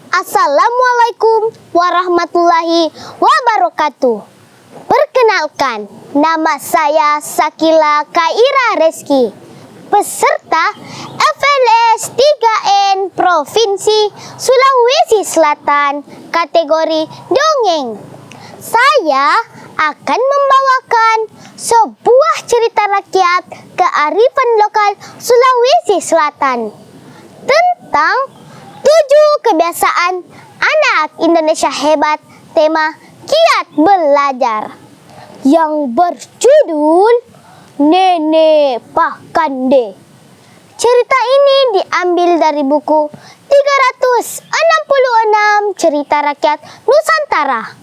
Assalamualaikum warahmatullahi wabarakatuh. Perkenalkan, nama saya Sakila Kaira Reski, peserta FLS 3N Provinsi Sulawesi Selatan, kategori dongeng. Saya akan membawakan sebuah cerita rakyat kearifan lokal Sulawesi Selatan tentang 7 kebiasaan anak Indonesia hebat, tema Kiat Belajar, yang berjudul Nenek Pakande. Cerita ini diambil dari buku 366 Cerita Rakyat Nusantara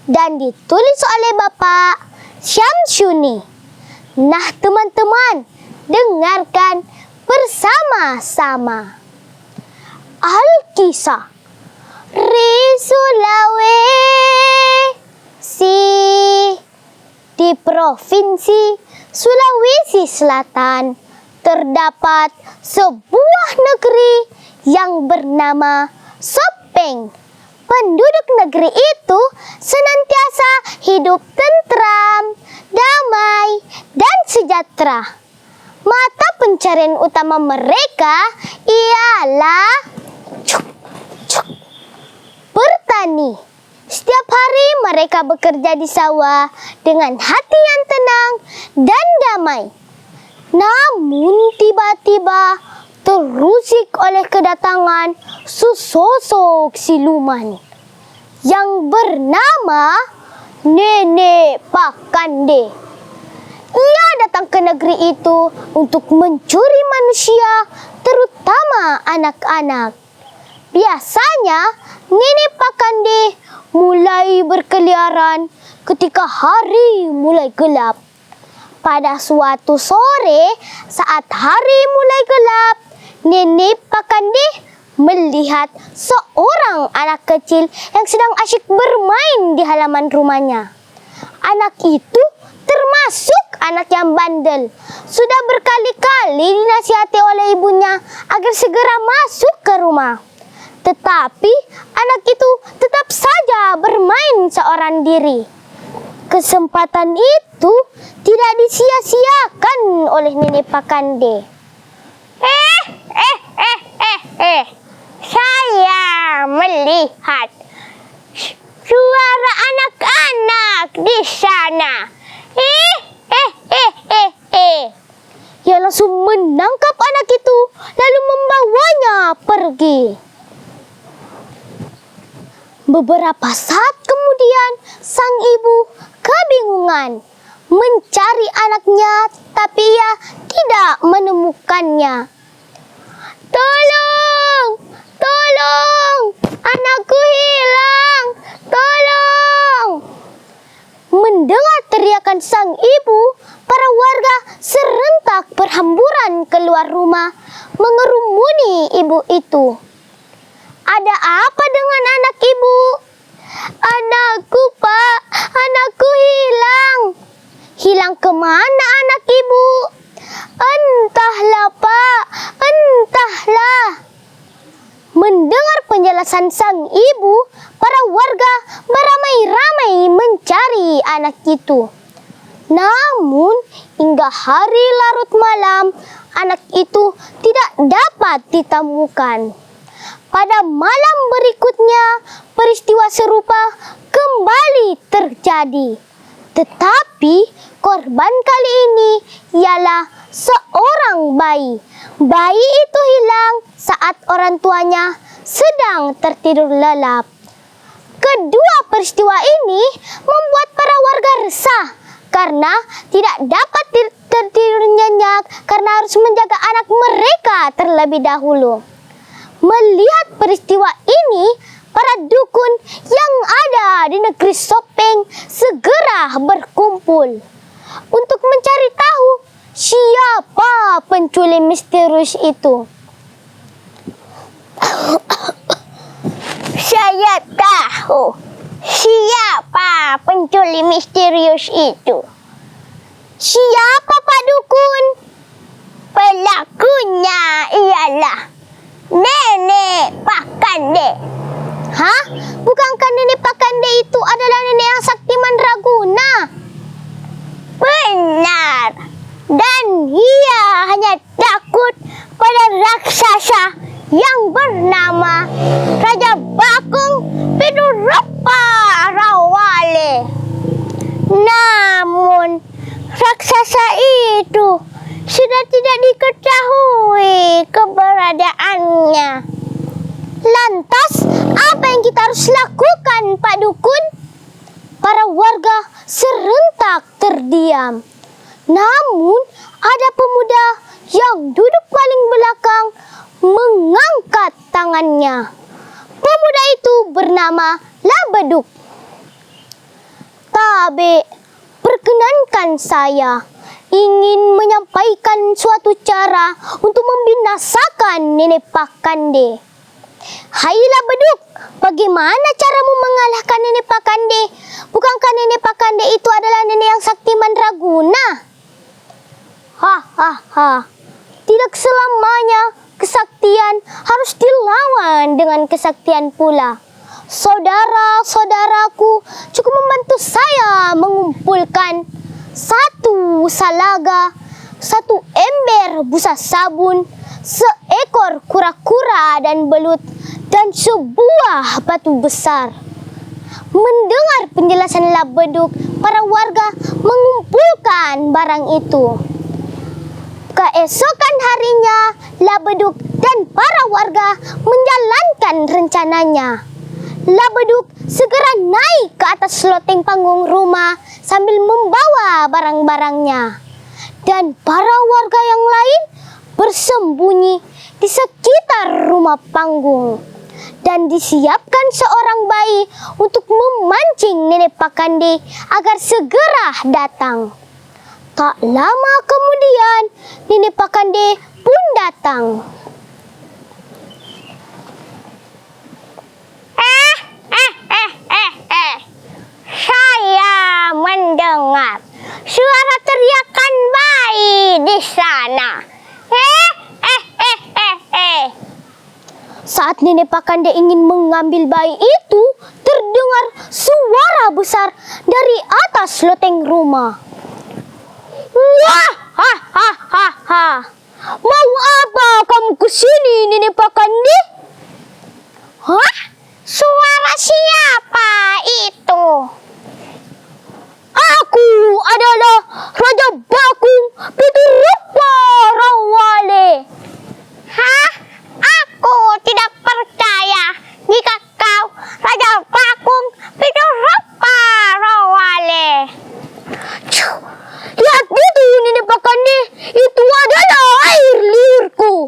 dan ditulis oleh Bapak Syamsuni. Nah teman-teman, dengarkan bersama-sama. Alkisah Sulawesi. Di Provinsi Sulawesi Selatan terdapat sebuah negeri yang bernama Sopeng. Penduduk negeri itu senantiasa hidup tentram, damai, dan sejahtera. Mata pencarian utama mereka ialah bertani. Setiap hari mereka bekerja di sawah dengan hati yang tenang dan damai. Namun tiba-tiba terusik oleh kedatangan sesosok siluman yang bernama Nenek Pakande. Ia datang ke negeri itu untuk mencuri manusia, terutama anak-anak. Biasanya Nenek Pakande mulai berkeliaran ketika hari mulai gelap. Pada suatu sore saat hari mulai gelap, Nenek Pakande melihat seorang anak kecil yang sedang asyik bermain di halaman rumahnya. Anak itu termasuk anak yang bandel. Sudah berkali-kali dinasihati oleh ibunya agar segera masuk ke rumah. Tetapi anak itu tetap saja bermain seorang diri. Kesempatan itu tidak disia-siakan oleh Nenek Pakande. Saya melihat suara anak-anak di sana. Ia langsung menangkap anak itu lalu membawanya pergi. Beberapa saat kemudian sang ibu kebingungan mencari anaknya, tapi ia tidak menemukannya. Tolong, tolong, anakku hilang, tolong. Mendengar teriakan sang ibu, para warga serentak berhamburan keluar rumah mengerumuni ibu itu. Ada apa dengan anak ibu? Anakku, Pak, anakku hilang. Hilang kemana anak ibu? Entahlah, Pak, entahlah. Mendengar penjelasan sang ibu, para warga beramai-ramai mencari anak itu. Namun, hingga hari larut malam, anak itu tidak dapat ditemukan. Pada malam berikutnya, peristiwa serupa kembali terjadi. Tetapi korban kali ini ialah seorang bayi. Bayi itu hilang saat orang tuanya sedang tertidur lelap. Kedua peristiwa ini membuat para warga resah karena tidak dapat tertidur nyenyak karena harus menjaga anak mereka terlebih dahulu. Melihat peristiwa ini, para dukun yang ada di negeri Sopeng segera berkumpul untuk mencari tahu siapa penculik misterius itu. Saya tahu siapa penculik misterius itu. Siapa, Pak Dukun? Pelakunya ialah Nenek Pakande. bernama Raja Bakung Pidurupa Rawale. Namun raksasa itu sudah tidak diketahui keberadaannya. Lantas, apa yang kita harus lakukan, Pak Dukun? Para warga serentak terdiam. Namun, ada pemuda yang duduk paling belakang mengangkat tangannya. Pemuda itu bernama Labeduk. "Tabe, perkenankan saya ingin menyampaikan suatu cara untuk membinasakan Nenek Pakande." "Hai Labeduk, bagaimana caramu mengalahkan Nenek Pakande? Bukankah Nenek Pakande itu adalah nenek yang sakti mandraguna?" "Hahaha, tidak selamanya kesaktian harus dilawan dengan kesaktian pula. Saudara-saudaraku cukup membantu saya mengumpulkan satu salaga, satu ember busa sabun, seekor kura-kura dan belut, dan sebuah batu besar." Mendengar penjelasan Labeduk, para warga mengumpulkan barang itu. Keesokan harinya, Labeduk dan para warga menjalankan rencananya. Labeduk segera naik ke atas loteng panggung rumah sambil membawa barang-barangnya. Dan para warga yang lain bersembunyi di sekitar rumah panggung. Dan disiapkan seorang bayi untuk memancing Nenek Pakande agar segera datang. Tak lama kemudian, Nenek Pakande pun datang. Saya mendengar suara teriakan bayi di sana. Saat Nenek Pakande ingin mengambil bayi itu, terdengar suara besar dari atas loteng rumah. "Wah, mau apa kamu kesini, Nenek Pakande?" "Hah? Suara siapa itu?" "Aku adalah Raja Bakung Pidurupa Rawale." "Hah? Aku tidak percaya jika kau Raja Bakung Pidurupa Rawale." "Lihat itu, Nenek Pakande, itu adalah air liurku."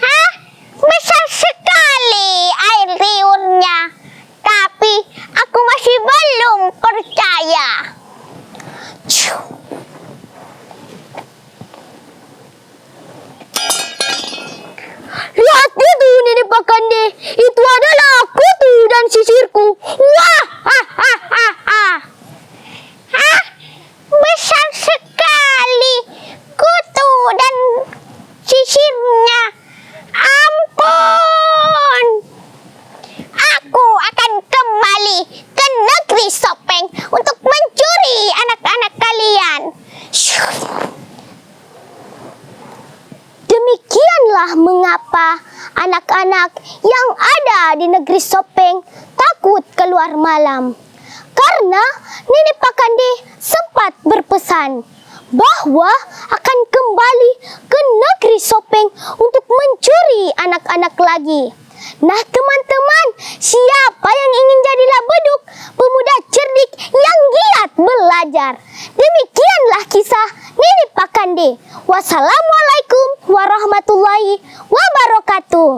"Hah? Besar sekali air liurnya, tapi aku masih belum percaya." "Lihat itu, Nenek Pakande, itu adalah kutu dan sisirku." "Wah, Hah? Besar sekali kutu dan sisirnya. Ampun. Aku akan kembali ke negeri Sopeng untuk mencuri anak-anak kalian." Demikianlah mengapa anak-anak yang ada di negeri Sopeng takut keluar malam. Karena Nenek Pakande sempat berpesan bahwa akan kembali ke negeri Sopeng untuk mencuri anak-anak lagi. Nah teman-teman, siapa yang ingin jadi Labeduk, pemuda cerdik yang giat belajar? Demikianlah kisah Nenek Pakande. Wassalamualaikum warahmatullahi wabarakatuh.